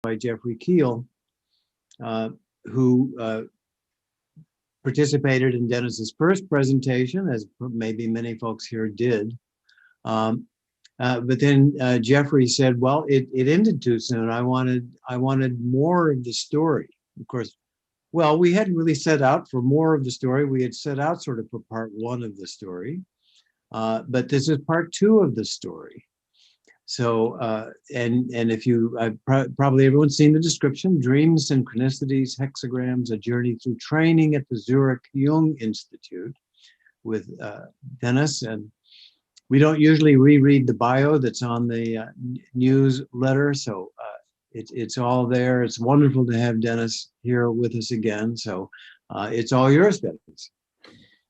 by Jeffrey Keel, who participated in Dennis's first presentation, as maybe many folks here did. But then Jeffrey said, well, it ended too soon. I wanted more of the story. Of course, well, we hadn't really set out for more of the story. We had set out sort of for part one of the story. But this is part two of the story. So, and if you, probably everyone's seen the description: dreams, synchronicities, hexagrams, a journey through training at the Zurich Jung Institute with Dennis. And we don't usually reread the bio that's on the newsletter, so it's all there. It's wonderful to have Dennis here with us again. So it's all yours, Dennis.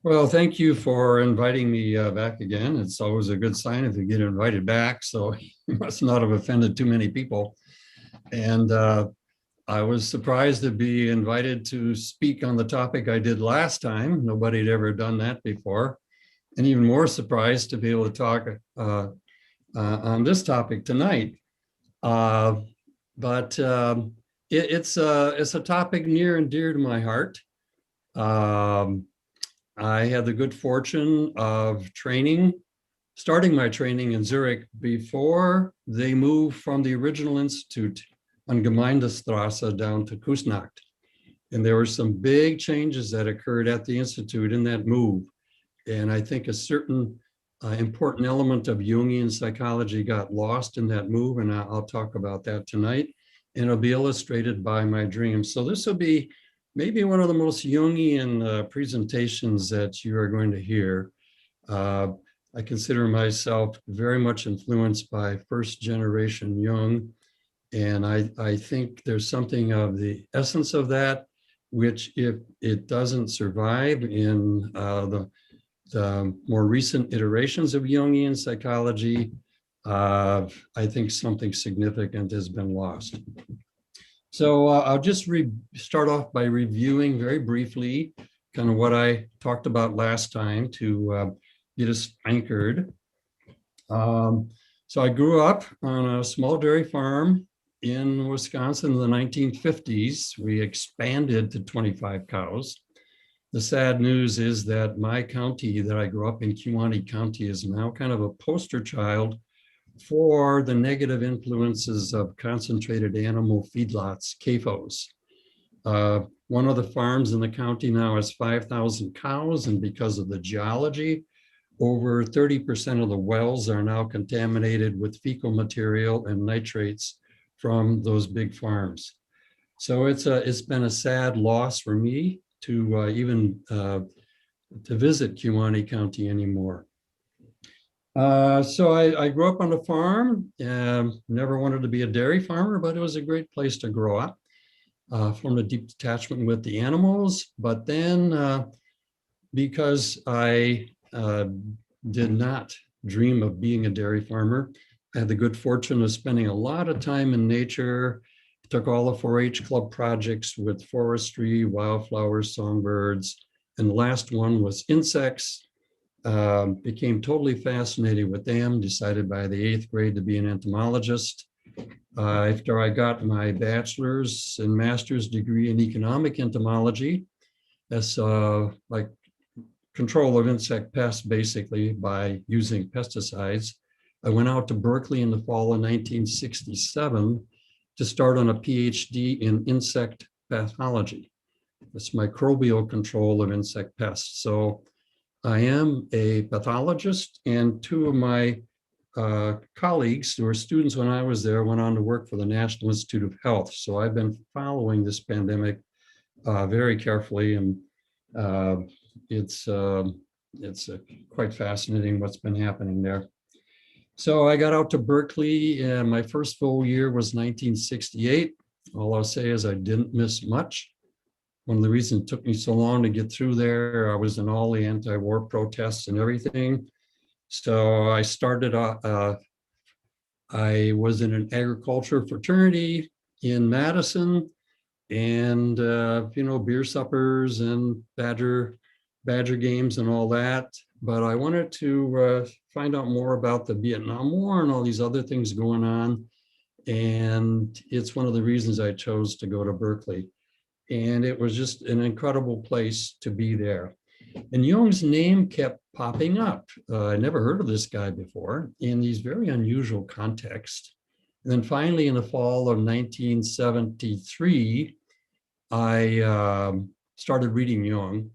Well, thank you for inviting me back again. It's always a good sign if you get invited back, so you must not have offended too many people. And I was surprised to be invited to speak on the topic I did last time. Nobody had ever done that before. And even more surprised to be able to talk on this topic tonight. But it's a topic near and dear to my heart. I had the good fortune of starting my training in Zurich before they moved from the original institute on Gemeindestrasse down to Kusnacht. And there were some big changes that occurred at the institute in that move. And I think a certain important element of Jungian psychology got lost in that move, and I'll talk about that tonight. And it'll be illustrated by my dreams. So this will be maybe one of the most Jungian presentations that you are going to hear. I consider myself very much influenced by first generation Jung. And I think there's something of the essence of that, which if it doesn't survive in the more recent iterations of Jungian psychology, I think something significant has been lost. So I'll just start off by reviewing very briefly kind of what I talked about last time to get us anchored. So I grew up on a small dairy farm in Wisconsin in the 1950s. We expanded to 25 cows. The sad news is that my county that I grew up in, Kewaunee County, is now kind of a poster child for the negative influences of concentrated animal feedlots, CAFOs. One of the farms in the county now has 5,000 cows, and because of the geology, over 30% of the wells are now contaminated with fecal material and nitrates from those big farms. So it's been a sad loss for me to even to visit Kewaunee County anymore. So I grew up on a farm, never wanted to be a dairy farmer, but it was a great place to grow up. Formed a deep attachment with the animals, but then because I did not dream of being a dairy farmer, I had the good fortune of spending a lot of time in nature. Took all the 4-H club projects with forestry, wildflowers, songbirds, and the last one was insects. Became totally fascinated with them, decided by the 8th grade to be an entomologist. After I got my bachelor's and master's degree in economic entomology, that's like control of insect pests basically by using pesticides, I went out to Berkeley in the fall of 1967 to start on a PhD in insect pathology. It's microbial control of insect pests. So I am a pathologist, and two of my colleagues who were students when I was there went on to work for the National Institute of Health. So I've been following this pandemic very carefully, and it's quite fascinating what's been happening there. So I got out to Berkeley, and my first full year was 1968. All I'll say is I didn't miss much. One of the reasons it took me so long to get through there, I was in all the anti-war protests and everything. So I started, I was in an agriculture fraternity in Madison, and beer suppers and Badger games and all that. But I wanted to find out more about the Vietnam War and all these other things going on. And it's one of the reasons I chose to go to Berkeley. And it was just an incredible place to be there. And Jung's name kept popping up. I never heard of this guy before in these very unusual contexts. And then finally, in the fall of 1973, I started reading Jung.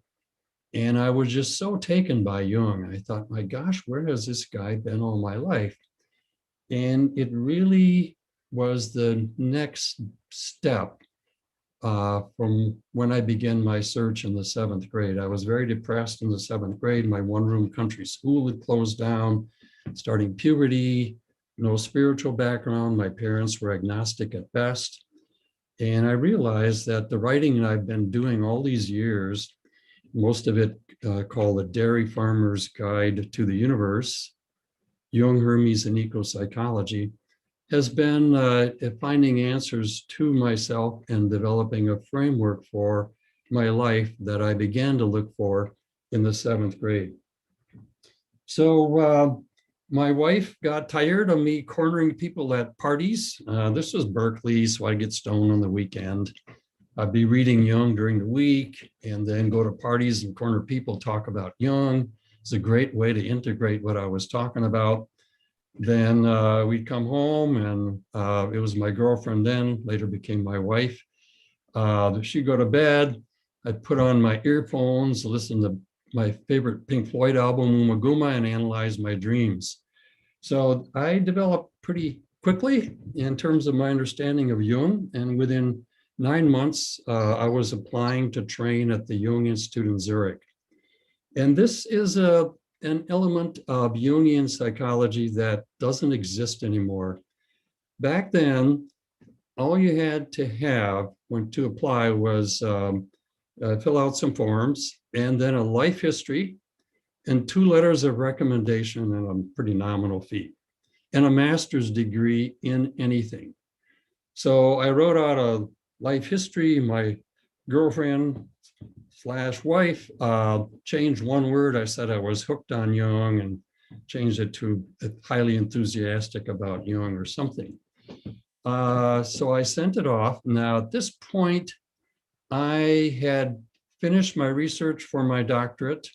And I was just so taken by Jung. I thought, my gosh, where has this guy been all my life? And it really was the next step from when I began my search in the 7th grade. I was very depressed in the 7th grade. My one-room country school had closed down, starting puberty, no spiritual background. My parents were agnostic at best. And I realized that the writing that I've been doing all these years, most of it called The Dairy Farmer's Guide to the Universe, Jung, Hermes, and Ecopsychology, has been finding answers to myself and developing a framework for my life that I began to look for in the 7th grade. So my wife got tired of me cornering people at parties. This was Berkeley, so I'd get stoned on the weekend. I'd be reading Jung during the week and then go to parties and corner people, talk about Jung. It's a great way to integrate what I was talking about. Then we'd come home and it was my girlfriend then, later became my wife. She'd go to bed. I'd put on my earphones, listen to my favorite Pink Floyd album, Uma Guma, and analyze my dreams. So I developed pretty quickly in terms of my understanding of Jung. And within 9 months, I was applying to train at the Jung Institute in Zurich. And this is an element of Jungian psychology that doesn't exist anymore. Back then, all you had to have when to apply was fill out some forms and then a life history and 2 letters of recommendation and a pretty nominal fee and a master's degree in anything. So I wrote out a life history. My girlfriend / wife changed one word. I said I was hooked on Jung and changed it to highly enthusiastic about Jung or something. So I sent it off. Now at this point, I had finished my research for my doctorate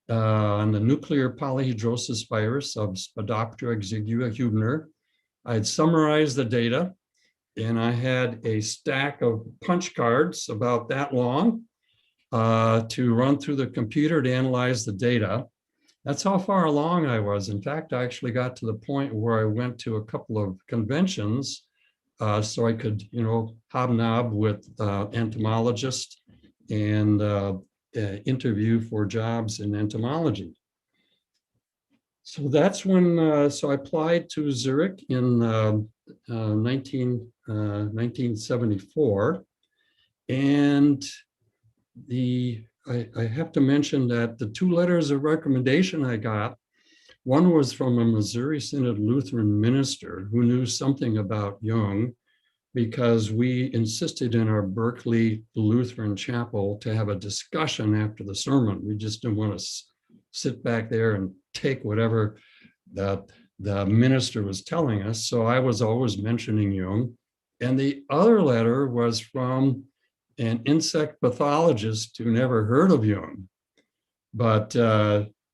on the nuclear polyhedrosis virus of Spodoptera exigua Hübner. I had summarized the data and I had a stack of punch cards about that long to run through the computer to analyze the data. That's how far along I was. In fact, I actually got to the point where I went to a couple of conventions so I could, hobnob with entomologists and interview for jobs in entomology. So that's when, so I applied to Zurich in 1974. And I have to mention that the 2 letters of recommendation I got, one was from a Missouri Synod Lutheran minister who knew something about Jung, because we insisted in our Berkeley Lutheran chapel to have a discussion after the sermon. We just didn't want to sit back there and take whatever the minister was telling us. So I was always mentioning Jung. And the other letter was from an insect pathologist who never heard of Jung. But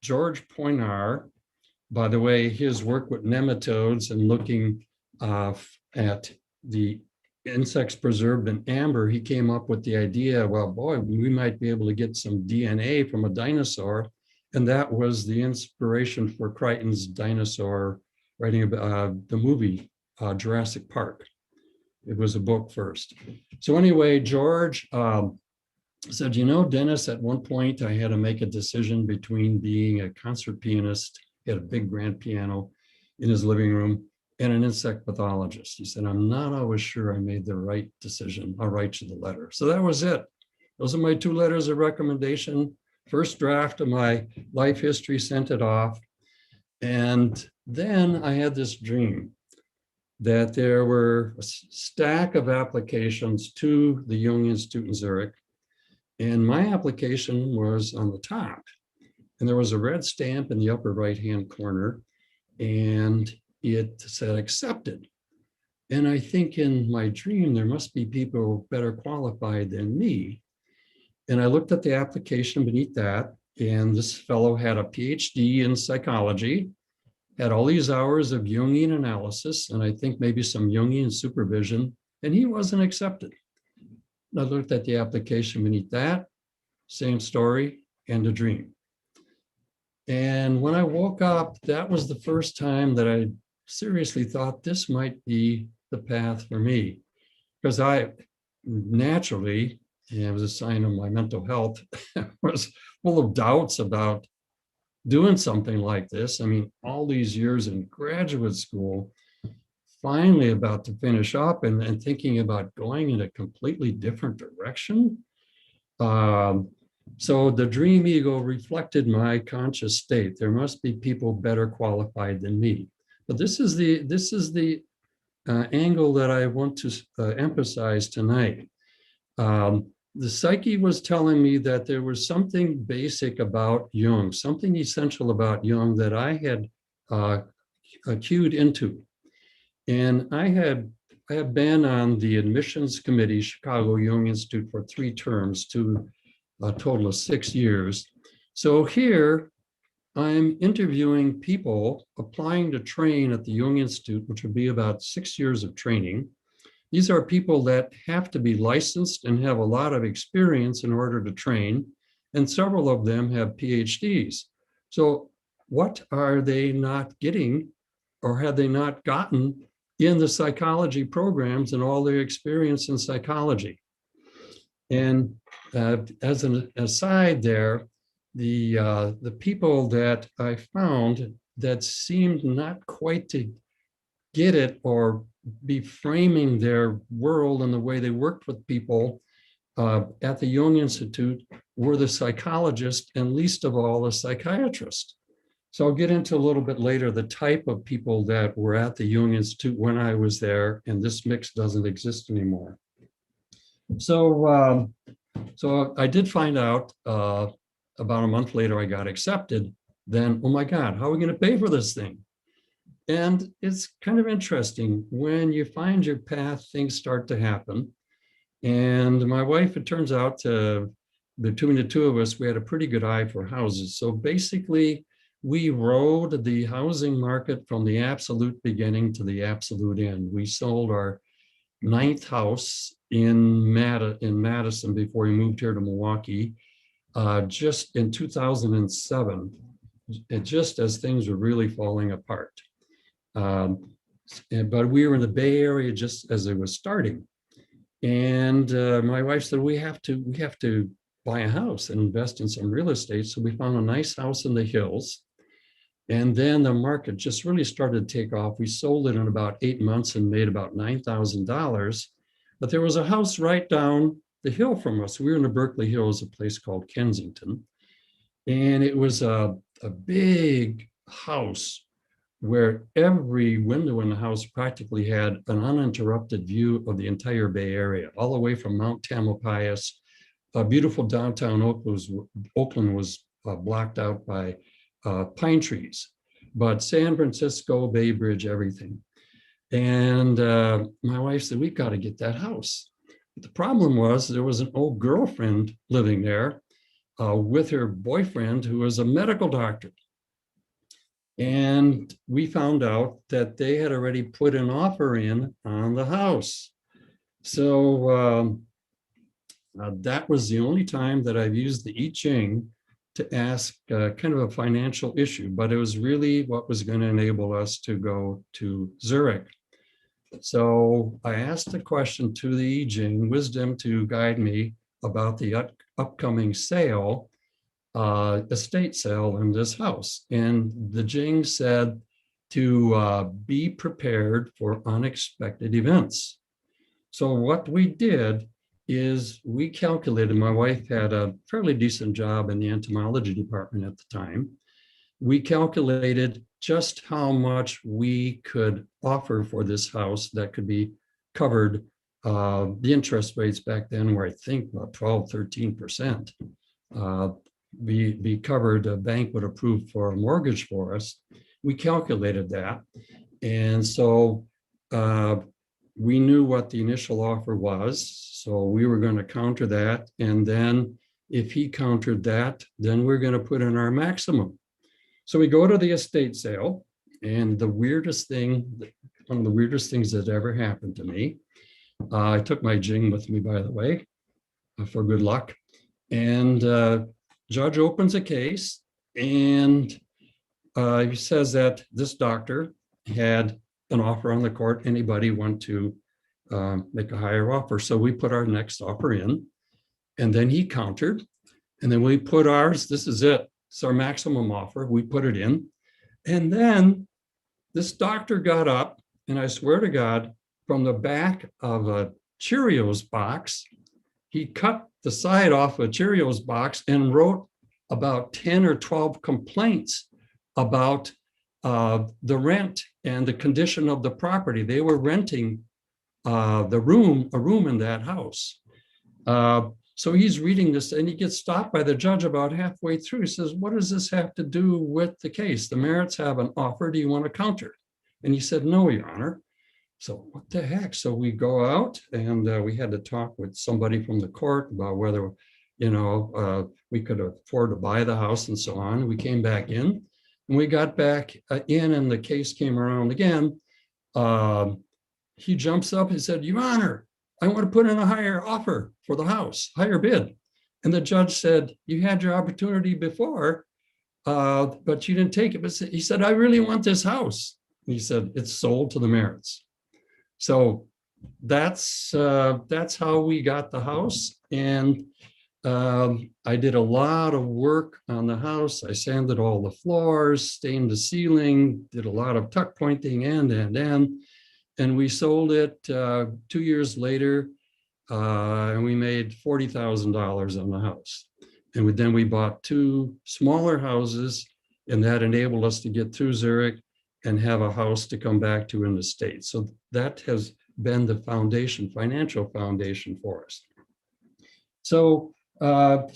George Poinar, by the way, his work with nematodes and looking at the insects preserved in amber, he came up with the idea, well, boy, we might be able to get some DNA from a dinosaur. And that was the inspiration for Crichton's dinosaur writing about the movie Jurassic Park. It was a book first. So anyway, George said, Dennis, at one point I had to make a decision between being a concert pianist, he had a big grand piano in his living room, and an insect pathologist. He said, I'm not always sure I made the right decision. I'll write you the letter. So that was it. Those are my 2 letters of recommendation. First draft of my life history, sent it off. And then I had this dream that there were a stack of applications to the Jung Institute in Zurich. And my application was on the top. And there was a red stamp in the upper right-hand corner. And it said accepted. And I think in my dream, there must be people better qualified than me. And I looked at the application beneath that, and this fellow had a PhD in psychology, had all these hours of Jungian analysis, and I think maybe some Jungian supervision, and he wasn't accepted. I looked at the application beneath that, same story, and a dream. And when I woke up, that was the first time that I seriously thought this might be the path for me. Because I naturally, and it was a sign of my mental health, was full of doubts about doing something like this. I mean, all these years in graduate school, finally about to finish up and thinking about going in a completely different direction. So the dream ego reflected my conscious state. There must be people better qualified than me. But this is the angle that I want to emphasize tonight. The psyche was telling me that there was something basic about Jung, something essential about Jung that I had cued into. And I have been on the admissions committee, Chicago Jung Institute, for 3 terms, to a total of 6 years. So here I'm interviewing people applying to train at the Jung Institute, which would be about 6 years of training. These are people that have to be licensed and have a lot of experience in order to train, and several of them have PhDs. So what are they not getting, or have they not gotten in the psychology programs and all their experience in psychology? And as an aside there, the people that I found that seemed not quite to get it or be framing their world and the way they worked with people at the Jung Institute were the psychologist, and least of all the psychiatrist. So I'll get into a little bit later the type of people that were at the Jung Institute when I was there, and this mix doesn't exist anymore. So I did find out about a month later I got accepted. Then, oh my God, how are we going to pay for this thing? And it's kind of interesting. When you find your path, things start to happen. And my wife, it turns out, between the two of us, we had a pretty good eye for houses. So basically, we rode the housing market from the absolute beginning to the absolute end. We sold our 9th house in Madison before we moved here to Milwaukee, just in 2007, just as things were really falling apart. But we were in the Bay Area just as it was starting. And my wife said, we have to buy a house and invest in some real estate. So we found a nice house in the hills. And then the market just really started to take off. We sold it in about 8 months and made about $9,000. But there was a house right down the hill from us. We were in the Berkeley Hills, a place called Kensington. And it was a big house where every window in the house practically had an uninterrupted view of the entire Bay Area, all the way from Mount Tamalpais. Beautiful downtown Oakland was blocked out by pine trees, but San Francisco, Bay Bridge, everything. And my wife said, we've got to get that house. But the problem was there was an old girlfriend living there with her boyfriend, who was a medical doctor. And we found out that they had already put an offer in on the house. So that was the only time that I've used the I Ching to ask kind of a financial issue, but it was really what was going to enable us to go to Zurich. So I asked a question to the I Ching wisdom to guide me about the upcoming sale, estate sale in this house. And the Jing said to be prepared for unexpected events. So what we did is we calculated, my wife had a fairly decent job in the entomology department at the time. We calculated just how much we could offer for this house that could be covered. The interest rates back then were, I think, about 12, 13%. Be covered, a bank would approve for a mortgage for us. We calculated that. And so we knew what the initial offer was, so we were going to counter that. And then if he countered that, then we're going to put in our maximum. So we go to the estate sale, and the weirdest thing, one of the weirdest things that ever happened to me, I took my Jing with me, by the way, for good luck. And judge opens a case, and he says that this doctor had an offer on the court. Anybody want to make a higher offer? So we put our next offer in, and then he countered, and then we put ours. This is it. It's our maximum offer. We put it in, and then this doctor got up, and I swear to God, from the back of a Cheerios box, he cut the side off a Cheerios box and wrote about 10 or 12 complaints about the rent and the condition of the property. They were renting a room in that house. So he's reading this, and he gets stopped by the judge about halfway through. He says, "What does this have to do with the case? The Merritts have an offer. Do you want to counter?" And he said, "No, Your Honor." So what the heck? So we go out, and we had to talk with somebody from the court about whether, we could afford to buy the house and so on. We came back in, and we got back in, and the case came around again. He jumps up and said, "Your Honor, I want to put in a higher offer for the house, higher bid." And the judge said, "You had your opportunity before, but you didn't take it." But he said, "I really want this house." And he said, "It's sold to the Merritts." So that's how we got the house. And I did a lot of work on the house. I sanded all the floors, stained the ceiling, did a lot of tuck pointing and we sold it 2 years later, and we made $40,000 on the house. And then we bought 2 smaller houses, and that enabled us to get through Zurich and have a house to come back to in the States. So that has been the foundation, financial foundation for us. So no,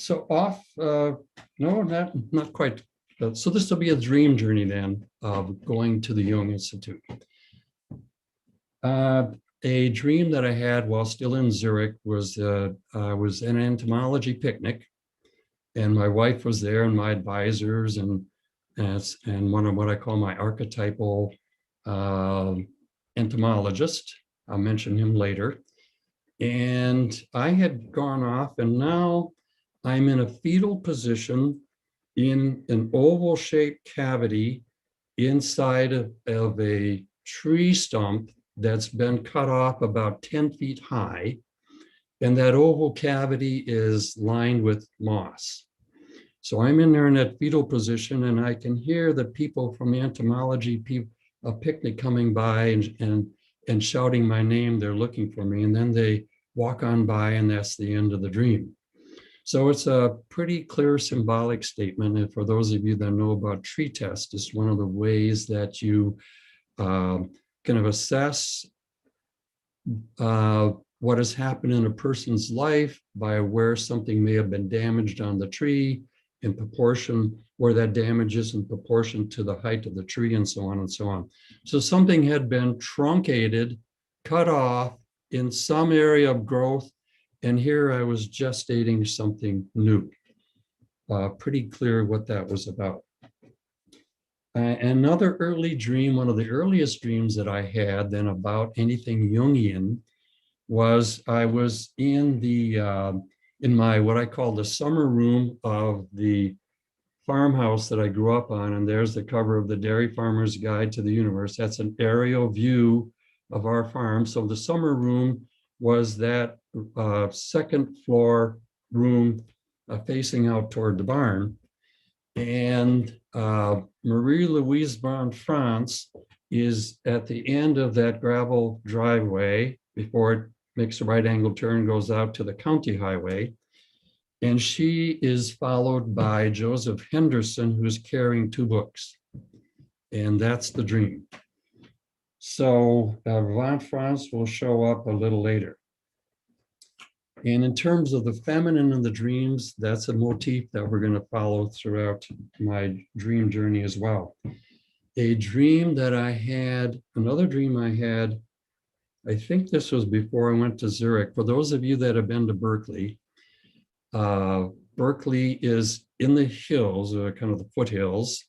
not quite. So this will be a dream journey then of going to the Jung Institute. A dream that I had while still in Zurich was I was in an entomology picnic, and my wife was there, and my advisors, and one of what I call my archetypal entomologist. I'll mention him later. And I had gone off, and now I'm in a fetal position in an oval-shaped cavity inside of a tree stump that's been cut off about 10 feet high. And that oval cavity is lined with moss. So I'm in there in that fetal position, and I can hear the people from the entomology picnic coming by and shouting my name. They're looking for me, and then they walk on by, and that's the end of the dream. So it's a pretty clear symbolic statement. And for those of you that know about tree test, it's one of the ways that you kind of assess what has happened in a person's life by where something may have been damaged on the tree, in proportion where that damage is in proportion to the height of the tree, and so on and so on. So something had been truncated, cut off in some area of growth, and here I was gestating something new. Pretty clear what that was about. Another early dream, one of the earliest dreams that I had then about anything Jungian, was I was in my what I call the summer room of the farmhouse that I grew up on, and there's the cover of the Dairy Farmer's Guide to the Universe. That's an aerial view of our farm. So the summer room was that second floor room facing out toward the barn. And Marie-Louise von France is at the end of that gravel driveway before it makes a right angle turn, goes out to the county highway. And she is followed by Joseph Henderson, who's carrying 2 books. And that's the dream. So von France will show up a little later. And in terms of the feminine and the dreams, that's a motif that we're going to follow throughout my dream journey as well. A dream that I had, another dream I had I think this was before I went to Zurich. For those of you that have been to Berkeley, Berkeley is in the hills, kind of the foothills,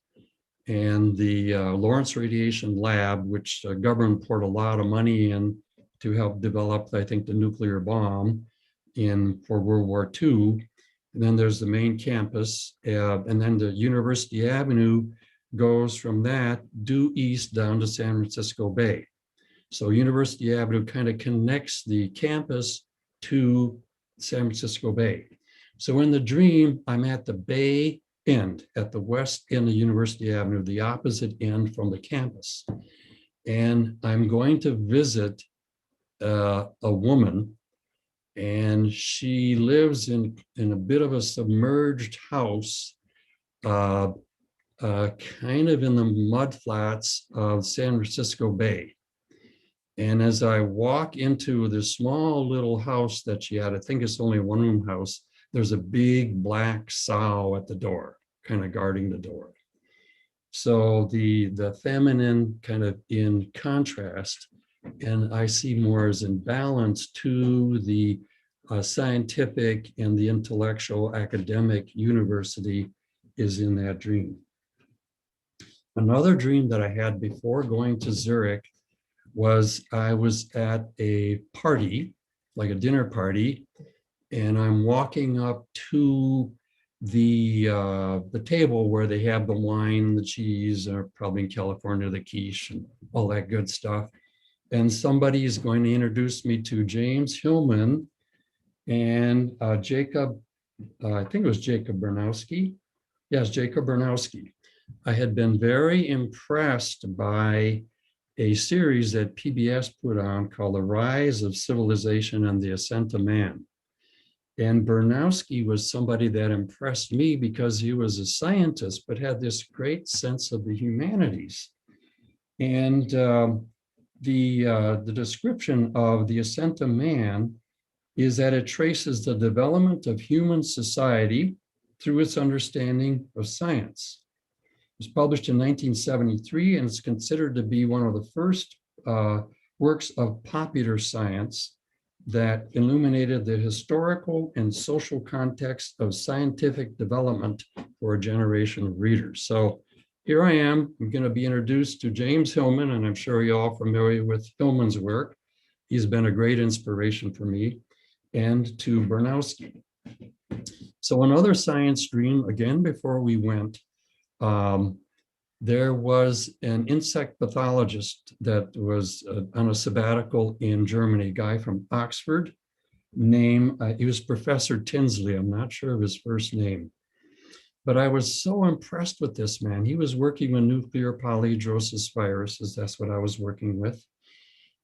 and the Lawrence Radiation Lab, which the government poured a lot of money in to help develop, I think, the nuclear bomb for World War II. And then there's the main campus, and then the University Avenue goes from that due east down to San Francisco Bay. So University Avenue kind of connects the campus to San Francisco Bay. So in the dream, I'm at the Bay end, at the west end of University Avenue, the opposite end from the campus. And I'm going to visit a woman, and she lives in a bit of a submerged house, kind of in the mudflats of San Francisco Bay. And as I walk into this small little house that she had, I think it's only a one-room house, there's a big black sow at the door, kind of guarding the door. So the feminine kind of in contrast, and I see more as in balance to the scientific and the intellectual academic university is in that dream. Another dream that I had before going to Zurich was I was at a party, like a dinner party, and I'm walking up to the table where they have the wine, the cheese, or probably in California, the quiche and all that good stuff. And somebody is going to introduce me to James Hillman and Jacob, I think it was Jacob Bernowski. Yes, Jacob Bernowski. I had been very impressed by a series that PBS put on called The Rise of Civilization and the Ascent of Man. And Bernowski was somebody that impressed me because he was a scientist, but had this great sense of the humanities. And the description of the ascent of man is that it traces the development of human society through its understanding of science. It was published in 1973, and it's considered to be one of the first works of popular science that illuminated the historical and social context of scientific development for a generation of readers. So here I am. I'm going to be introduced to James Hillman, and I'm sure you're all familiar with Hillman's work. He's been a great inspiration for me, and to Bernowski. So another science dream, again, before we went, there was an insect pathologist that was on a sabbatical in Germany, a guy from Oxford, named, he was Professor Tinsley. I'm not sure of his first name. But I was so impressed with this man. He was working with nuclear polyhedrosis viruses. That's what I was working with.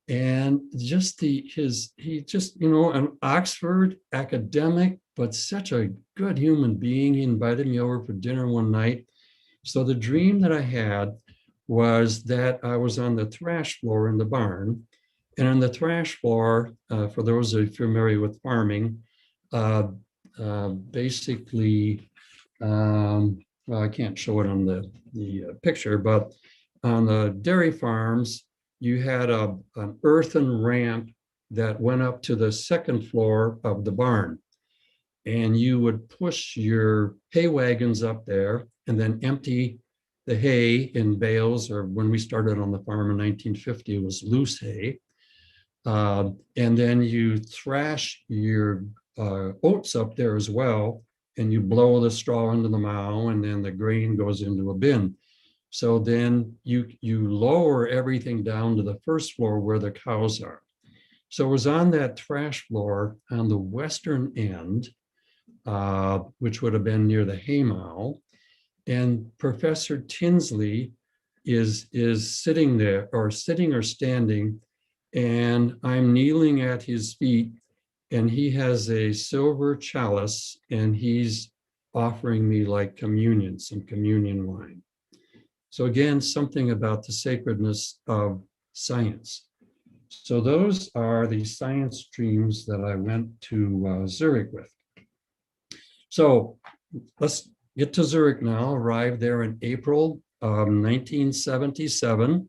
And just an Oxford academic, but such a good human being. He invited me over for dinner one night. So the dream that I had was that I was on the thrash floor in the barn. And on the thrash floor, for those who are familiar with farming, basically, well, I can't show it on the picture, but on the dairy farms, you had an earthen ramp that went up to the second floor of the barn. And you would push your hay wagons up there and then empty the hay in bales, or when we started on the farm in 1950, it was loose hay. And then you thrash your oats up there as well, and you blow the straw into the mow, and then the grain goes into a bin. So then you lower everything down to the first floor where the cows are. So it was on that thrash floor on the western end, which would have been near the hay mow. And Professor Tinsley is sitting there, or sitting or standing, and I'm kneeling at his feet, and he has a silver chalice, and he's offering me like communion, some communion wine. So again, something about the sacredness of science. So those are the science dreams that I went to Zurich with. So let's get to Zurich now. Arrived there in April 1977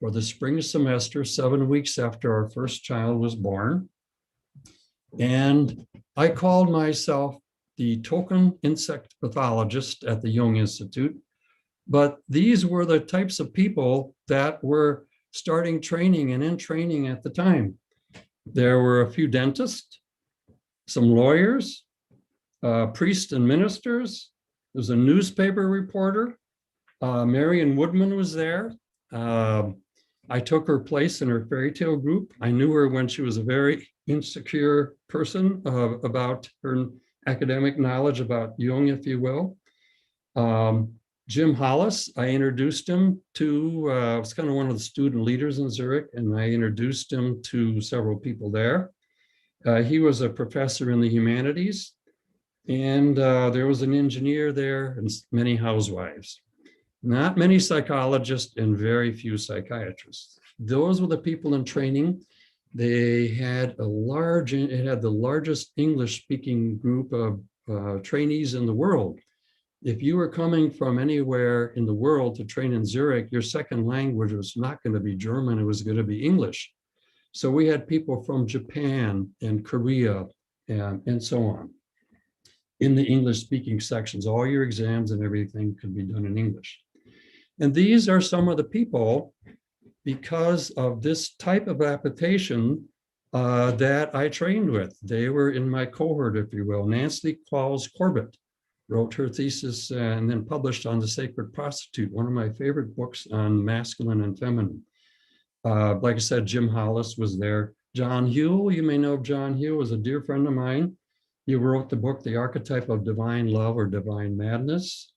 for the spring semester, 7 weeks after our first child was born. And I called myself the token insect pathologist at the Jung Institute. But these were the types of people that were starting training and in training at the time. There were a few dentists, some lawyers, priests and ministers. There was a newspaper reporter. Marion Woodman was there. I took her place in her fairy tale group. I knew her when she was a very insecure person about her academic knowledge about Jung, if you will. Jim Hollis, I introduced him to, I was kind of one of the student leaders in Zurich, and I introduced him to several people there. He was a professor in the humanities, and there was an engineer there and many housewives. Not many psychologists and very few psychiatrists. Those were the people in training. They had it had the largest English-speaking group of trainees in the world. If you were coming from anywhere in the world to train in Zurich, your second language was not going to be German, it was going to be English. So we had people from Japan and Korea and so on. In the English-speaking sections, all your exams and everything could be done in English. And these are some of the people, because of this type of application, that I trained with. They were in my cohort, if you will. Nancy Qualls Corbett wrote her thesis and then published on The Sacred Prostitute, one of my favorite books on masculine and feminine. Like I said, Jim Hollis was there. John Hewell, you may know of John Hewell, was a dear friend of mine. He wrote the book, The Archetype of Divine Love or Divine Madness.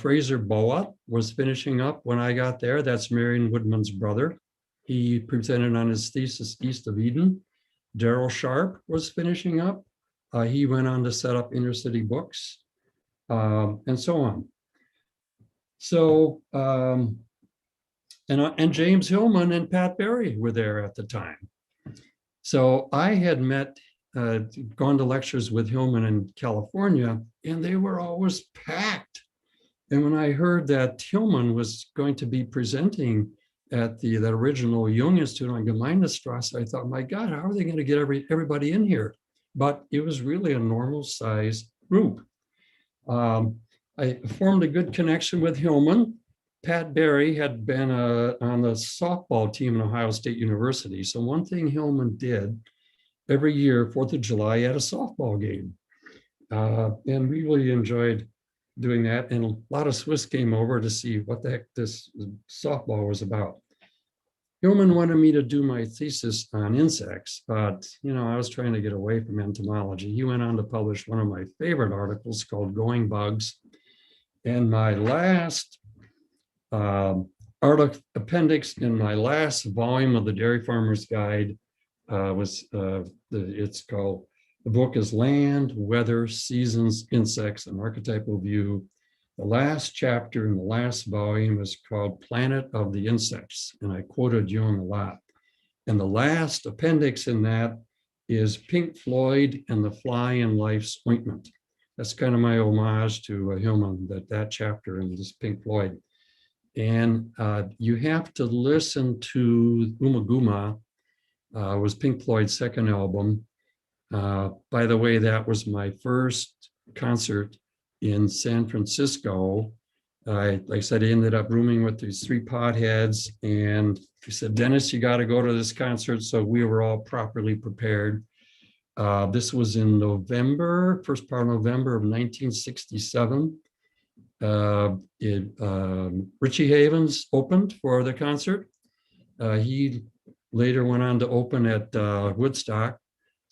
Fraser Boa was finishing up when I got there. That's Marion Woodman's brother. He presented on his thesis, East of Eden. Daryl Sharp was finishing up. He went on to set up Inner City Books, and so on. So, and James Hillman and Pat Berry were there at the time. So I had gone to lectures with Hillman in California, and they were always packed. And when I heard that Hillman was going to be presenting at that original Jung Institute on Gemeindestrasse, I thought, my God, how are they going to get everybody in here? But it was really a normal size group. I formed a good connection with Hillman. Pat Berry had been on the softball team at Ohio State University. So one thing Hillman did every year, 4th of July, he had a softball game. And we really enjoyed doing that. And a lot of Swiss came over to see what the heck this softball was about. Hillman wanted me to do my thesis on insects, but I was trying to get away from entomology. He went on to publish one of my favorite articles called Going Bugs. And my last appendix in my last volume of the Dairy Farmer's Guide the book is Land, Weather, Seasons, Insects, an Archetypal View. The last chapter in the last volume is called Planet of the Insects, and I quoted Jung a lot. And the last appendix in that is Pink Floyd and the Fly in Life's Ointment. That's kind of my homage to Hillman, that chapter in this Pink Floyd. And you have to listen to Umaguma, was Pink Floyd's second album. By the way, that was my first concert in San Francisco. Like I said, I ended up rooming with these 3 potheads, and he said, Dennis, you got to go to this concert. So we were all properly prepared. This was in November, first part of November of 1967. Richie Havens opened for the concert. He later went on to open at Woodstock.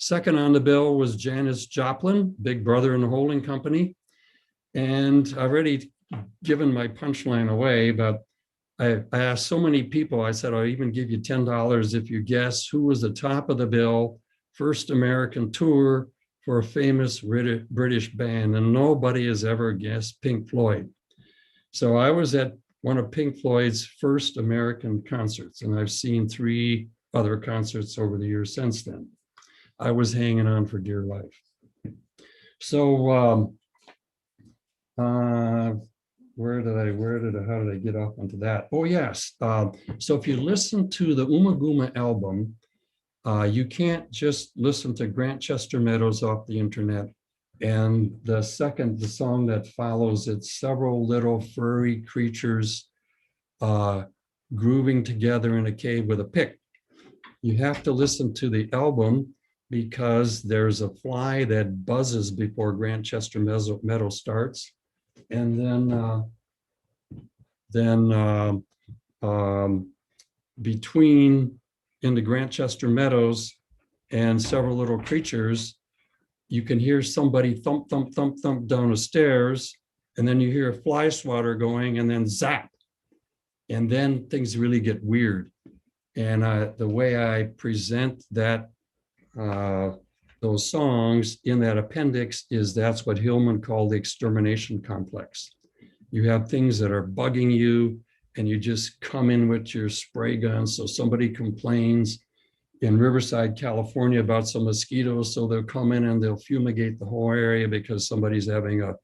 Second on the bill was Janis Joplin, Big Brother in the Holding Company. And I've already given my punchline away, but I asked so many people, I said, I'll even give you $10 if you guess who was the top of the bill, first American tour for a famous British band, and nobody has ever guessed Pink Floyd. So I was at one of Pink Floyd's first American concerts, and I've seen 3 other concerts over the years since then. I was hanging on for dear life. So how did I get off onto that? Oh, yes. So if you listen to the Umaguma album, you can't just listen to Grantchester Meadows off the internet. And the song that follows, it's several little furry creatures grooving together in a cave with a pick. You have to listen to the album because there's a fly that buzzes before Grantchester Meadow starts. And then between in the Grantchester Meadows and several little creatures, you can hear somebody thump, thump, thump, thump down the stairs, and then you hear a fly swatter going, and then zap. And then things really get weird. And the way I present that, those songs in that appendix is that's what Hillman called the extermination complex. You have things that are bugging you, and you just come in with your spray gun. So somebody complains in Riverside, California about some mosquitoes. So they'll come in and they'll fumigate the whole area because somebody's having a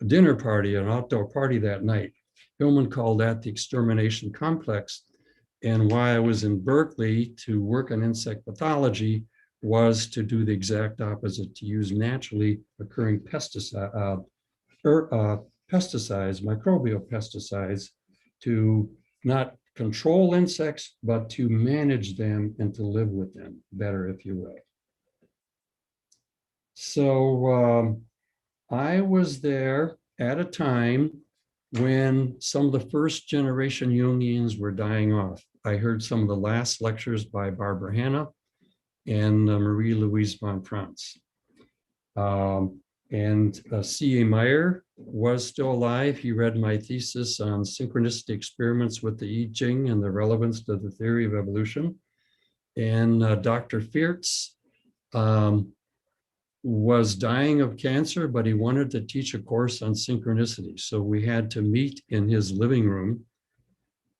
dinner party, an outdoor party that night. Hillman called that the extermination complex. And why I was in Berkeley to work on insect pathology was to do the exact opposite, to use naturally occurring pesticides, microbial pesticides, to not control insects, but to manage them and to live with them better, if you will. So I was there at a time when some of the first generation Jungians were dying off. I heard some of the last lectures by Barbara Hanna and Marie-Louise von Franz. C.A. Meyer was still alive. He read my thesis on synchronicity experiments with the I Ching and the relevance to the theory of evolution. And Dr. Fiertz was dying of cancer, but he wanted to teach a course on synchronicity. So we had to meet in his living room.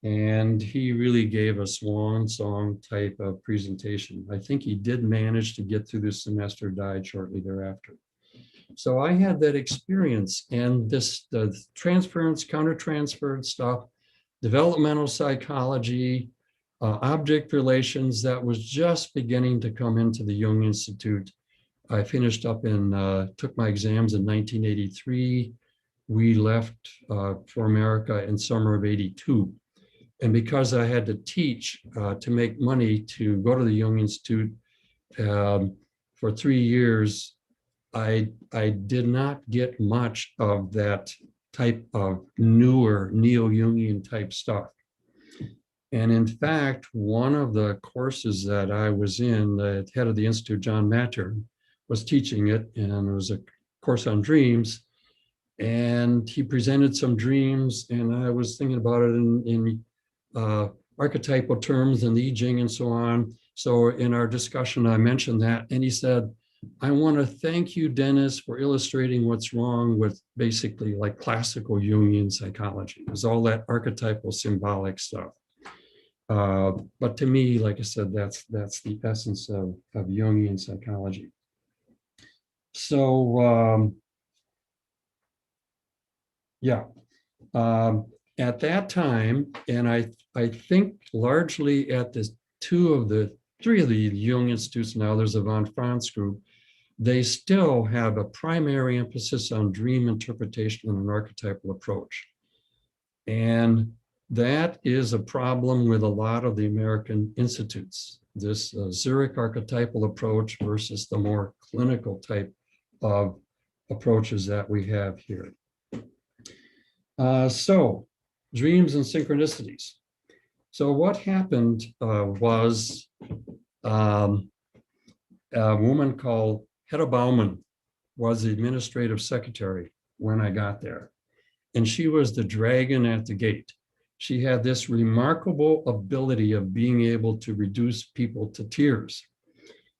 And he really gave a swan song type of presentation. I think he did manage to get through the semester, died shortly thereafter. So I had that experience, and the transference, countertransference stuff, developmental psychology, object relations, that was just beginning to come into the Jung Institute. I finished up took my exams in 1983. We left for America in summer of '82. And because I had to teach to make money to go to the Jung Institute for 3 years, I did not get much of that type of newer neo-Jungian type stuff. And in fact, one of the courses that I was in, the head of the Institute, John Mattern, was teaching it, and it was a course on dreams. And he presented some dreams, and I was thinking about it in archetypal terms and the I Ching and so on. So in our discussion, I mentioned that, and he said, I want to thank you, Dennis, for illustrating what's wrong with basically like classical Jungian psychology. There's all that archetypal symbolic stuff. But to me, like I said, that's the essence of Jungian psychology. So at that time, and I think largely at the three of the Jung Institutes now, there's a von Franz group, they still have a primary emphasis on dream interpretation and an archetypal approach. And that is a problem with a lot of the American institutes, this Zurich archetypal approach versus the more clinical type of approaches that we have here. So dreams and synchronicities. So what happened was a woman called Hedda Baumann was the administrative secretary when I got there. And she was the dragon at the gate. She had this remarkable ability of being able to reduce people to tears.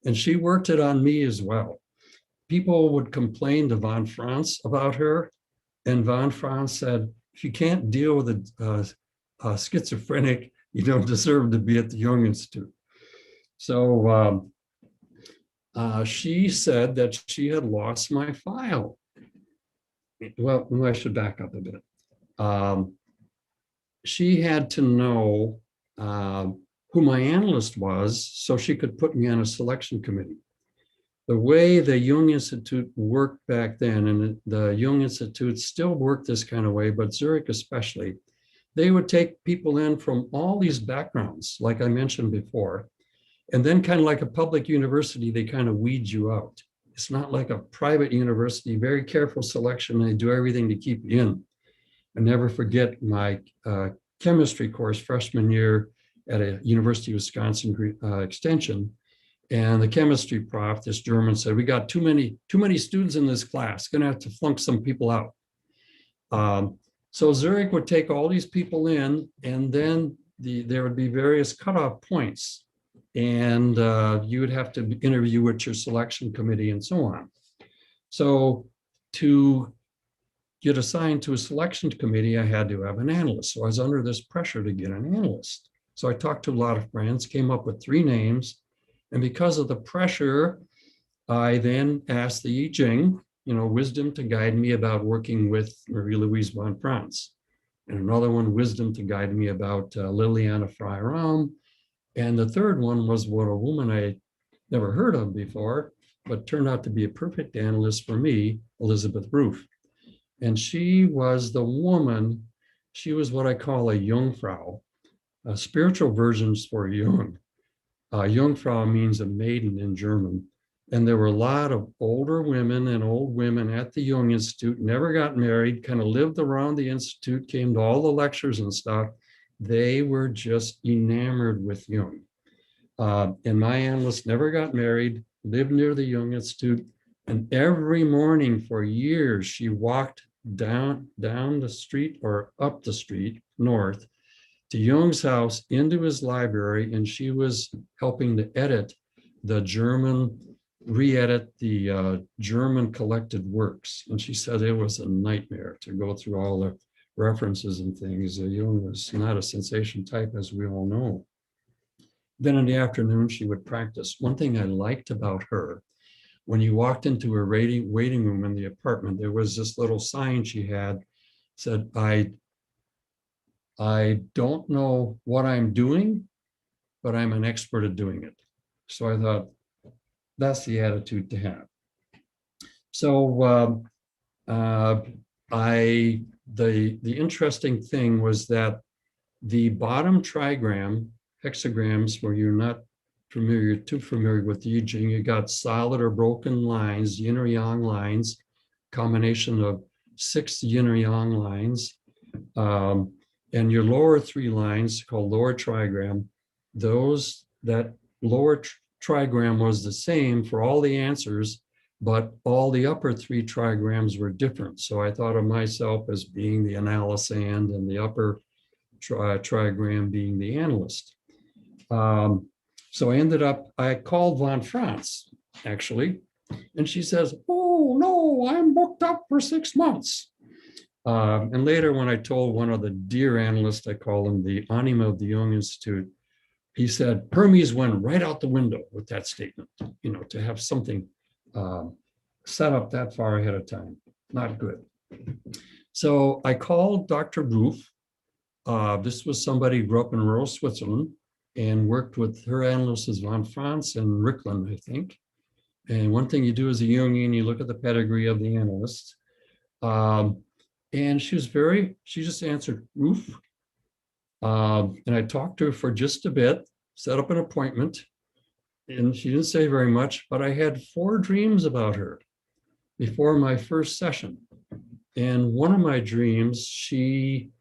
And she worked it on me as well. People would complain to von Franz about her. And von Franz said, if you can't deal with a schizophrenic, you don't deserve to be at the Jung Institute. So she said that she had lost my file. Well, I should back up a bit. She had to know who my analyst was so she could put me on a selection committee. The way the Jung Institute worked back then, and the Jung Institute still worked this kind of way, but Zurich especially, they would take people in from all these backgrounds, like I mentioned before, and then kind of like a public university, they kind of weed you out. It's not like a private university, very careful selection. They do everything to keep you in. I never forget my chemistry course freshman year at a University of Wisconsin extension. And the chemistry prof, this German, said, we got too many students in this class, gonna have to flunk some people out. So Zurich would take all these people in, and then there would be various cutoff points. And you would have to interview with your selection committee and so on. So to get assigned to a selection committee, I had to have an analyst. So I was under this pressure to get an analyst. So I talked to a lot of friends, came up with 3 names. And because of the pressure, I then asked the I Ching, wisdom to guide me about working with Marie-Louise von Franz. And another one, wisdom to guide me about Liliana Frey-Raum. And the third one was what a woman I never heard of before, but turned out to be a perfect analyst for me, Elizabeth Roof. And she was the woman, she was what I call a Jungfrau, spiritual versions for Jung. Jungfrau means a maiden in German. And there were a lot of older women and old women at the Jung Institute, never got married, kind of lived around the Institute, came to all the lectures and stuff. They were just enamored with Jung. And my analyst never got married, lived near the Jung Institute. And every morning for years, she walked down the street or up the street north to Jung's house into his library, and she was helping to re-edit the German collected works. And she said it was a nightmare to go through all the references and things. Jung was not a sensation type, as we all know. Then in the afternoon, she would practice. One thing I liked about her, when you walked into her waiting room in the apartment, there was this little sign she had, said, I don't know what I'm doing, but I'm an expert at doing it. So I thought, that's the attitude to have. So the interesting thing was that the bottom trigram, hexagrams, where you're not too familiar with the I Ching, you got solid or broken lines, yin or yang lines, combination of 6 yin or yang lines. And your lower 3 lines, called lower trigram, that lower trigram was the same for all the answers, but all the upper 3 trigrams were different. So I thought of myself as being the analysand and the upper trigram being the analyst. So I called von Franz, actually, and she says, oh, no, I'm booked up for 6 months. And later, when I told one of the dear analysts, I call him the anima of the Jung Institute, he said, Hermes went right out the window with that statement, to have something set up that far ahead of time. Not good. So I called Dr. Roof. This was somebody who grew up in rural Switzerland and worked with her analysts von Franz and Ricklin, I think. And one thing you do as a Jungian, you look at the pedigree of the analyst. And she just answered Roof. And I talked to her for just a bit, set up an appointment, and she didn't say very much, but I had 4 dreams about her before my first session. And one of my dreams, she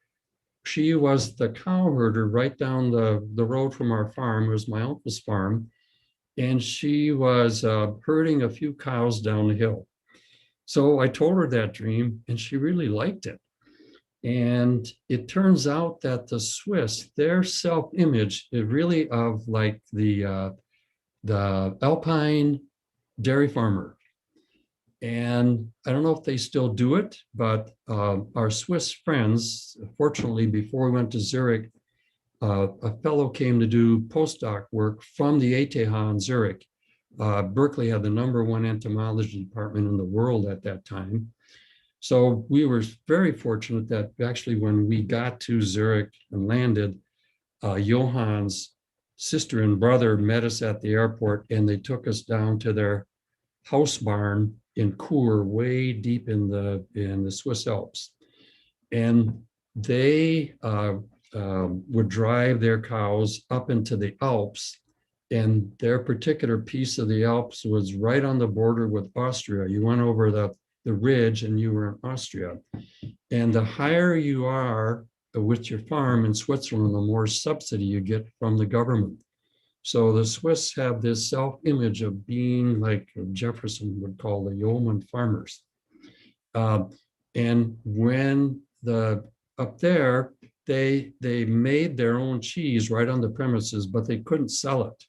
was the cow herder right down the road from our farm. It was my uncle's farm. And she was herding a few cows down the hill. So I told her that dream, and she really liked it. And it turns out that the Swiss, their self-image is really of like the Alpine dairy farmer. And I don't know if they still do it, but our Swiss friends, fortunately, before we went to Zurich, a fellow came to do postdoc work from the ETH in Zurich. Berkeley had the #1 entomology department in the world at that time. So we were very fortunate that actually when we got to Zurich and landed, Johann's sister and brother met us at the airport, and they took us down to their house barn in Chur, way deep in the Swiss Alps. And they would drive their cows up into the Alps, and their particular piece of the Alps was right on the border with Austria. You went over the ridge and you were in Austria. And the higher you are with your farm in Switzerland, the more subsidy you get from the government. So the Swiss have this self-image of being like Jefferson would call the yeoman farmers. And when up there, they made their own cheese right on the premises, but they couldn't sell it.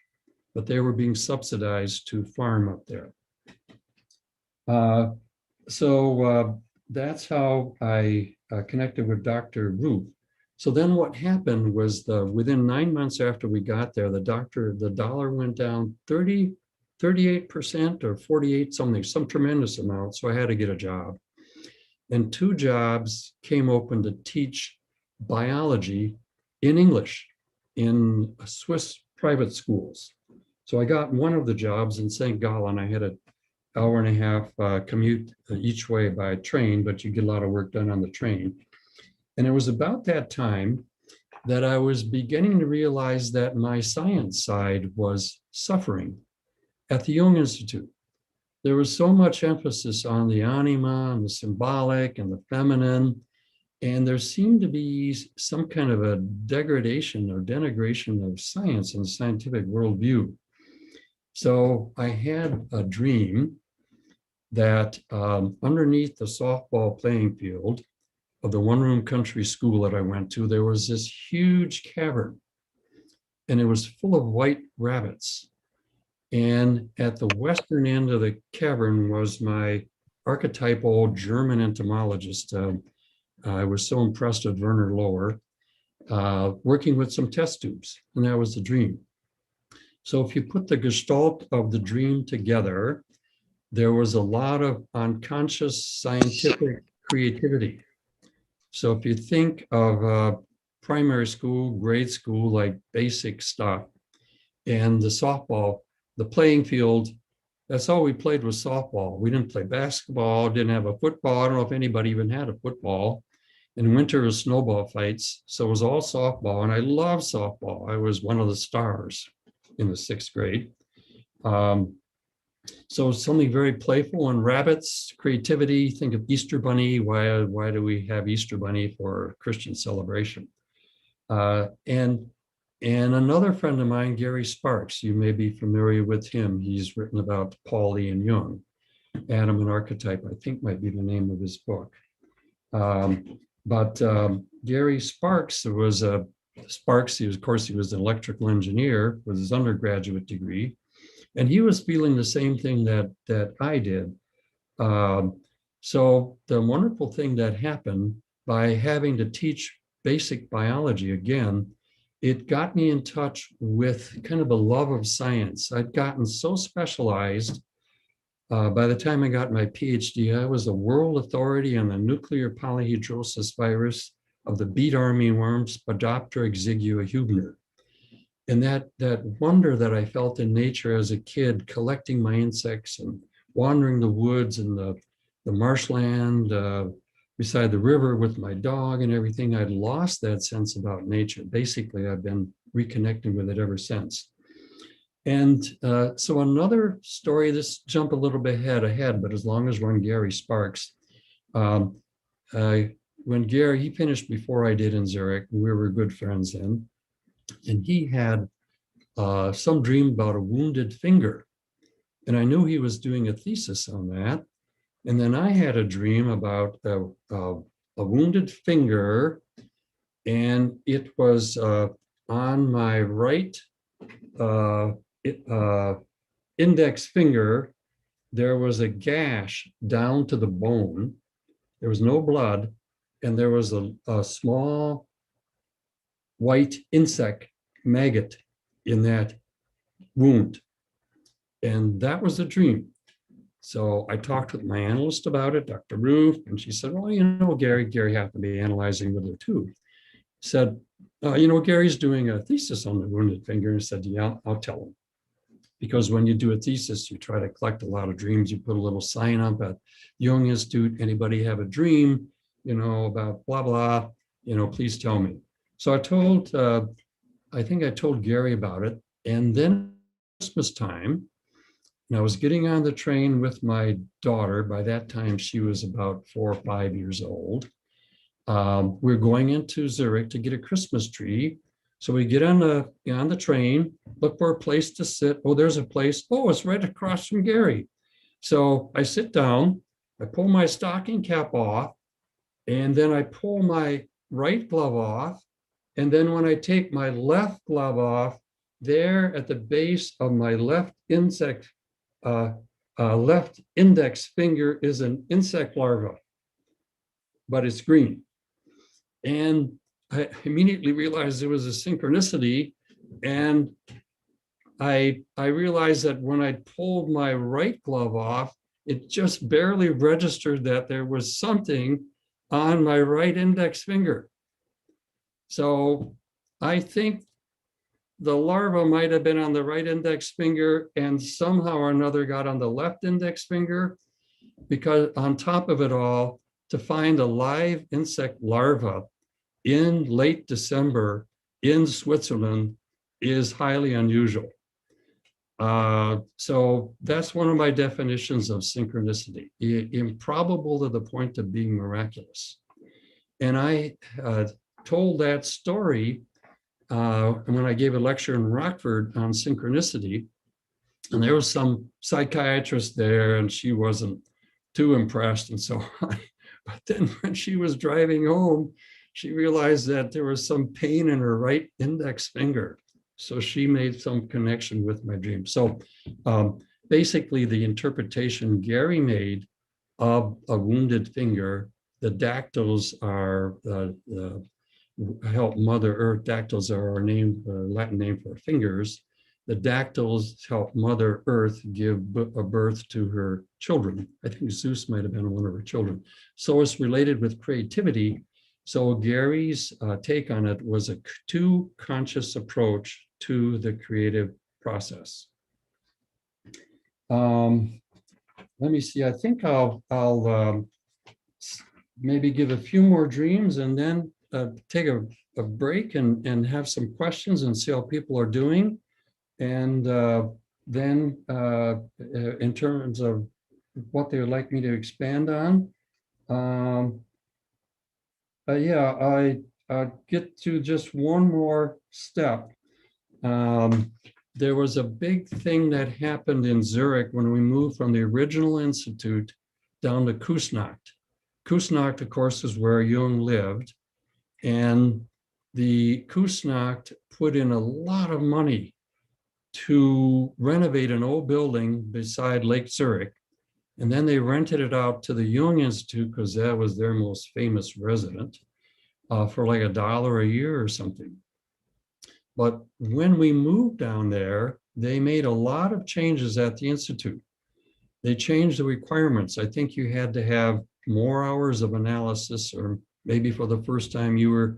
But they were being subsidized to farm up there. So that's how I connected with Dr. Ruth. So then what happened was within 9 months after we got there, the dollar went down 38% or 48 something, some tremendous amount. So I had to get a job. And 2 jobs came open to teach biology in English in Swiss private schools. So I got one of the jobs in St. Gallen. I had an hour and a half commute each way by train, but you get a lot of work done on the train. And it was about that time that I was beginning to realize that my science side was suffering. At the Jung Institute, there was so much emphasis on the anima and the symbolic and the feminine, and there seemed to be some kind of a degradation or denigration of science and the scientific worldview. So I had a dream that underneath the softball playing field of the one-room country school that I went to, there was this huge cavern, and it was full of white rabbits. And at the western end of the cavern was my archetypal German entomologist. I was so impressed with Werner Lohr, working with some test tubes, and that was the dream. So if you put the gestalt of the dream together, there was a lot of unconscious scientific creativity. So if you think of primary school, grade school, like basic stuff, and the softball, the playing field, that's all we played was softball. We didn't play basketball, didn't have a football. I don't know if anybody even had a football. In winter, it was snowball fights. So it was all softball, and I love softball. I was one of the stars in the 6th grade. So something very playful, and rabbits, creativity. Think of Easter Bunny. Why do we have Easter Bunny for Christian celebration? And another friend of mine, Gary Sparks, you may be familiar with him. He's written about Pauli and Jung. Adam and Archetype, I think, might be the name of his book. But Gary Sparks was of course, he was an electrical engineer with his undergraduate degree. And he was feeling the same thing that I did. So the wonderful thing that happened by having to teach basic biology again, it got me in touch with kind of a love of science. I'd gotten so specialized. By the time I got my PhD, I was a world authority on the nuclear polyhedrosis virus of the beet armyworm Spodoptera exigua Hubner. And that wonder that I felt in nature as a kid, collecting my insects and wandering the woods and the marshland beside the river with my dog and everything, I'd lost that sense about nature. Basically, I've been reconnecting with it ever since. And so another story, this jump a little bit ahead, but as long as we're on Gary Sparks, when Gary, he finished before I did in Zurich, we were good friends then. And he had some dream about a wounded finger. And I knew he was doing a thesis on that. And then I had a dream about a wounded finger, and it was on my right index finger. There was a gash down to the bone. There was no blood, and there was a small white insect maggot in that wound. And that was the dream. So I talked with my analyst about it, Dr. Roof, and she said, well, you know, Gary happened to be analyzing with her too. Said, you know, Gary's doing a thesis on the wounded finger. And said, yeah, I'll tell him. Because when you do a thesis, you try to collect a lot of dreams. You put a little sign up at Jung Institute, anybody have a dream, you know, about blah, blah, you know, please tell me. So I think I told Gary about it. And then Christmas time, and I was getting on the train with my daughter. By that time, she was about 4 or 5 years old. We're going into Zurich to get a Christmas tree. So we get on the train, look for a place to sit. Oh, there's a place. Oh, it's right across from Gary. So I sit down, I pull my stocking cap off, and then I pull my right glove off. And then when I take my left glove off, there at the base of my left index finger is an insect larva, but it's green. And I immediately realized it was a synchronicity. And I realized that when I pulled my right glove off, it just barely registered that there was something on my right index finger. So I think the larva might have been on the right index finger and somehow or another got on the left index finger, because on top of it all, to find a live insect larva in late December in Switzerland is highly unusual. So that's one of my definitions of synchronicity, improbable to the point of being miraculous. And I told that story when I gave a lecture in Rockford on synchronicity, and there was some psychiatrist there and she wasn't too impressed and so on. But then when she was driving home, she realized that there was some pain in her right index finger. So she made some connection with my dream. So basically the interpretation Gary made of a wounded finger, the dactyls are help Mother Earth. Dactyls are our name, Latin name for fingers. The dactyls help Mother Earth give a birth to her children. I think Zeus might have been one of her children. So it's related with creativity. So Gary's take on it was a too conscious approach to the creative process. Let me see. I think I'll maybe give a few more dreams and then take a break and have some questions and see how people are doing. And then in terms of what they would like me to expand on, yeah, I get to just one more step. There was a big thing that happened in Zurich when we moved from the original institute down to Kusnacht. Kusnacht, of course, is where Jung lived. And the Kusnacht put in a lot of money to renovate an old building beside Lake Zurich. And then they rented it out to the Jung Institute because that was their most famous resident for like $1 a year or something. But when we moved down there, they made a lot of changes at the Institute. They changed the requirements. I think you had to have more hours of analysis, or maybe for the first time you were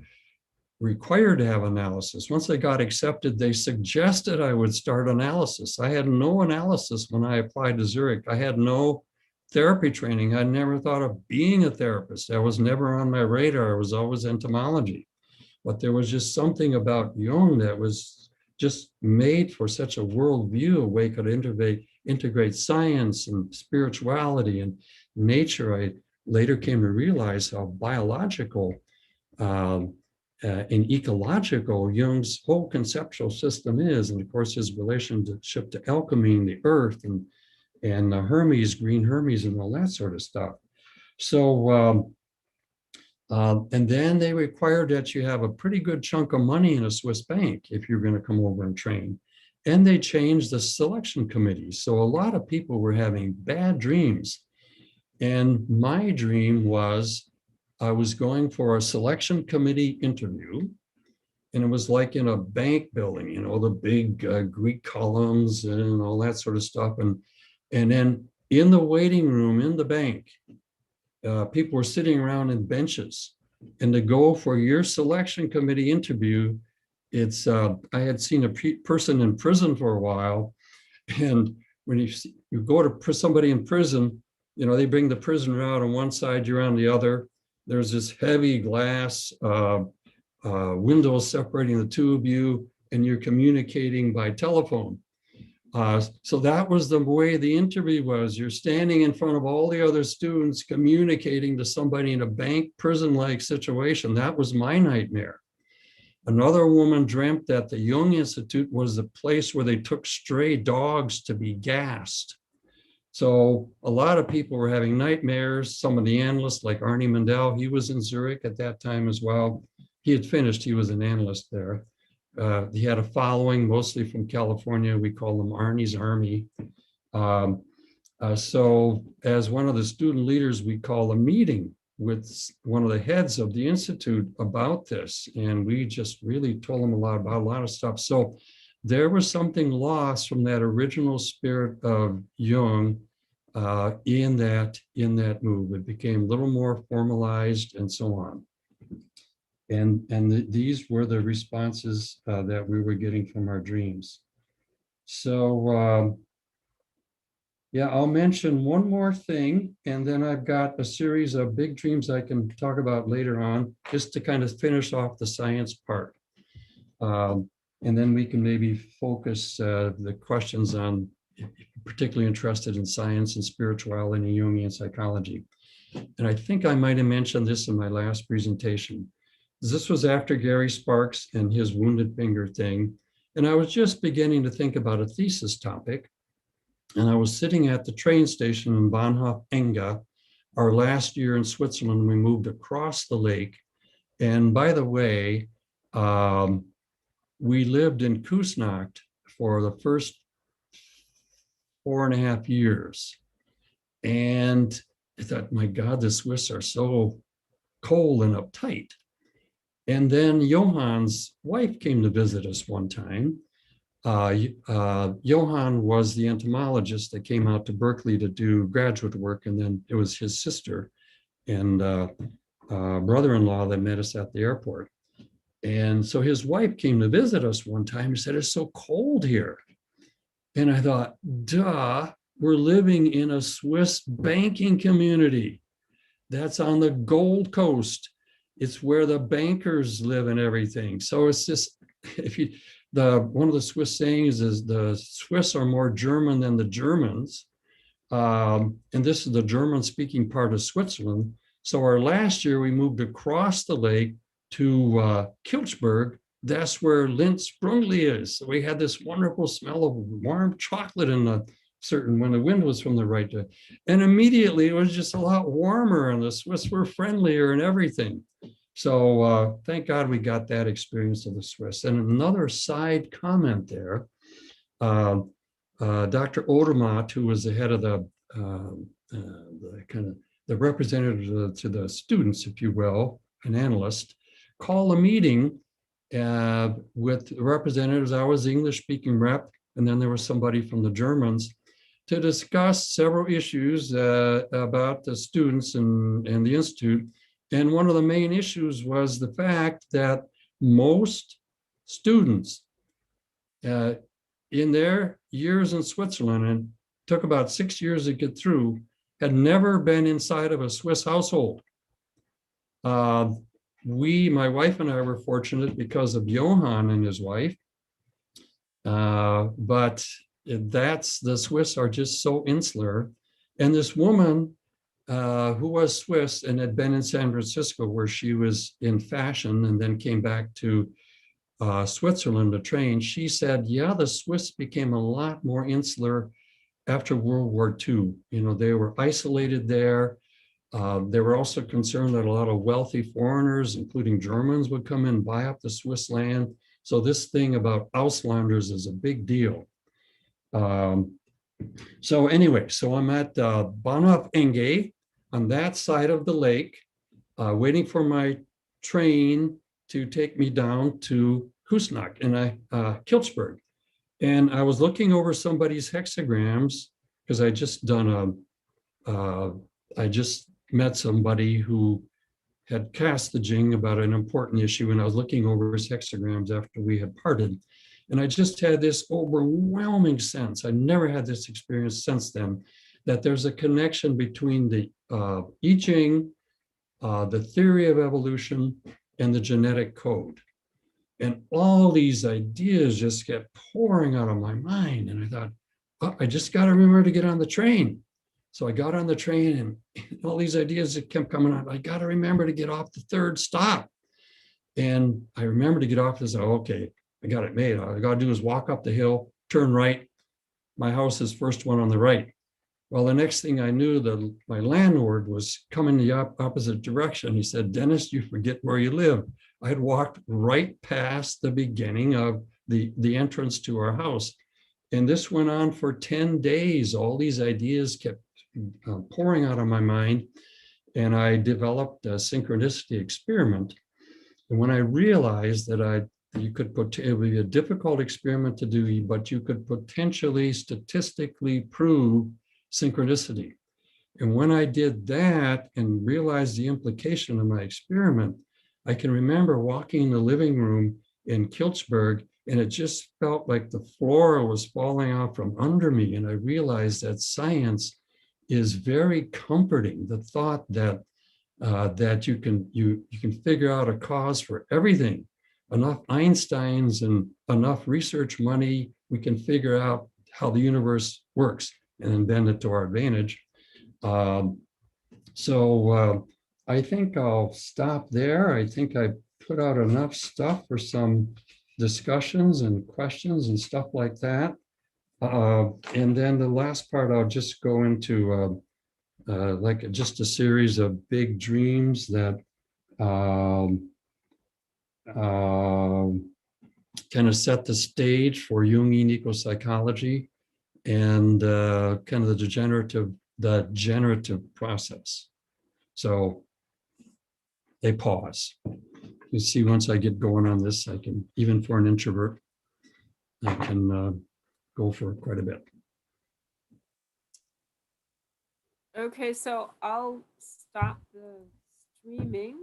required to have analysis. Once I got accepted, they suggested I would start analysis. I had no analysis when I applied to Zurich. I had no therapy training. I never thought of being a therapist. That was never on my radar. It was always entomology. But there was just something about Jung that was just made for such a worldview, a way could integrate science and spirituality and nature. I later came to realize how biological and ecological Jung's whole conceptual system is. And of course, his relationship to alchemy and the earth and Hermes, green Hermes and all that sort of stuff. So, and then they required that you have a pretty good chunk of money in a Swiss bank if you're going to come over and train. And they changed the selection committee. So a lot of people were having bad dreams. And my dream was I was going for a selection committee interview. And it was like in a bank building, you know, the big Greek columns and all that sort of stuff. And then in the waiting room in the bank, people were sitting around in benches. And to go for your selection committee interview, it's I had seen a person in prison for a while, and when you go to somebody in prison, they bring the prisoner out on one side, you're on the other. There's this heavy glass window separating the two of you, and you're communicating by telephone. So that was the way the interview was. You're standing in front of all the other students communicating to somebody in a bank prison-like situation. That was my nightmare. Another woman dreamt that the Jung Institute was the place where they took stray dogs to be gassed. So a lot of people were having nightmares. Some of the analysts, like Arnie Mandel, he was in Zurich at that time as well. He had finished, he was an analyst there. He had a following, mostly from California. We call them Arnie's Army. So as one of the student leaders, we call a meeting with one of the heads of the Institute about this. And we just really told them about a lot of stuff. So there was something lost from that original spirit of Jung in that move. It became a little more formalized and so on. And these were the responses that we were getting from our dreams. So yeah, I'll mention one more thing, and then I've got a series of big dreams I can talk about later on, just to kind of finish off the science part. And then we can maybe focus the questions on, if you're particularly interested in science and spirituality and Jungian psychology. And I think I might have mentioned this in my last presentation. This was after Gary Sparks and his wounded finger thing. And I was just beginning to think about a thesis topic. And I was sitting at the train station in Bahnhof Enge. Our last year in Switzerland, we moved across the lake. And by the way, we lived in Küsnacht for the first 4.5 years. And I thought, my God, the Swiss are so cold and uptight. And then Johann's wife came to visit us one time. Johann was the entomologist that came out to Berkeley to do graduate work, and then it was his sister and brother-in-law that met us at the airport. And so his wife came to visit us one time and said, "It's so cold here." And I thought, duh, we're living in a Swiss banking community. That's on the Gold Coast. It's where the bankers live and everything. So it's just, one of the Swiss sayings is the Swiss are more German than the Germans. And this is the German-speaking part of Switzerland. So our last year, we moved across the lake to Kilchberg. That's where Linz Sprungli is. So we had this wonderful smell of warm chocolate in when the wind was from the right direction. And immediately it was just a lot warmer, and the Swiss were friendlier and everything. So thank God we got that experience of the Swiss. And another side comment there, Dr. Odermatt, who was the head of the representative to the students, if you will, an analyst, called a meeting with representatives. I was the English-speaking rep, and then there was somebody from the Germans, to discuss several issues about the students and the Institute. And one of the main issues was the fact that most students in their years in Switzerland, and took about 6 years to get through, had never been inside of a Swiss household. My wife and I were fortunate because of Johann and his wife, but the Swiss are just so insular. And this woman who was Swiss and had been in San Francisco, where she was in fashion and then came back to Switzerland to train, she said, yeah, the Swiss became a lot more insular after World War II. They were isolated there. They were also concerned that a lot of wealthy foreigners, including Germans, would come in and buy up the Swiss land. So this thing about Auslanders is a big deal. So anyway, so I'm at Bahnhof Enge on that side of the lake, waiting for my train to take me down to Küsnacht and Kilchberg. And I was looking over somebody's hexagrams because I just met somebody who had cast the Jing about an important issue, and I was looking over his hexagrams after we had parted. And I just had this overwhelming sense, I never had this experience since then, that there's a connection between the I Ching, the theory of evolution, and the genetic code. And all these ideas just kept pouring out of my mind. And I thought, oh, I just got to remember to get on the train. So I got on the train, and all these ideas that kept coming out. I got to remember to get off the third stop. And I remember to get off and say, okay, I got it made. All I got to do is walk up the hill, turn right. My house is first one on the right. Well, the next thing I knew, my landlord was coming the opposite direction. He said, Dennis, you forget where you live. I had walked right past the beginning of the entrance to our house. And this went on for 10 days. All these ideas kept pouring out of my mind. And I developed a synchronicity experiment. And when I realized that it would be a difficult experiment to do, but you could potentially statistically prove synchronicity. And when I did that and realized the implication of my experiment, I can remember walking in the living room in Kilchberg, and it just felt like the floor was falling out from under me. And I realized that science is very comforting. The thought that you can figure out a cause for everything. Enough Einsteins and enough research money, we can figure out how the universe works and then bend it to our advantage. I think I'll stop there. I think I put out enough stuff for some discussions and questions and stuff like that. And then the last part, I'll just go into like just a series of big dreams that kind of set the stage for Jungian ecopsychology and kind of the generative process. So they pause. You see, once I get going on this, I can, even for an introvert, I can go for quite a bit. Okay, so I'll stop the streaming.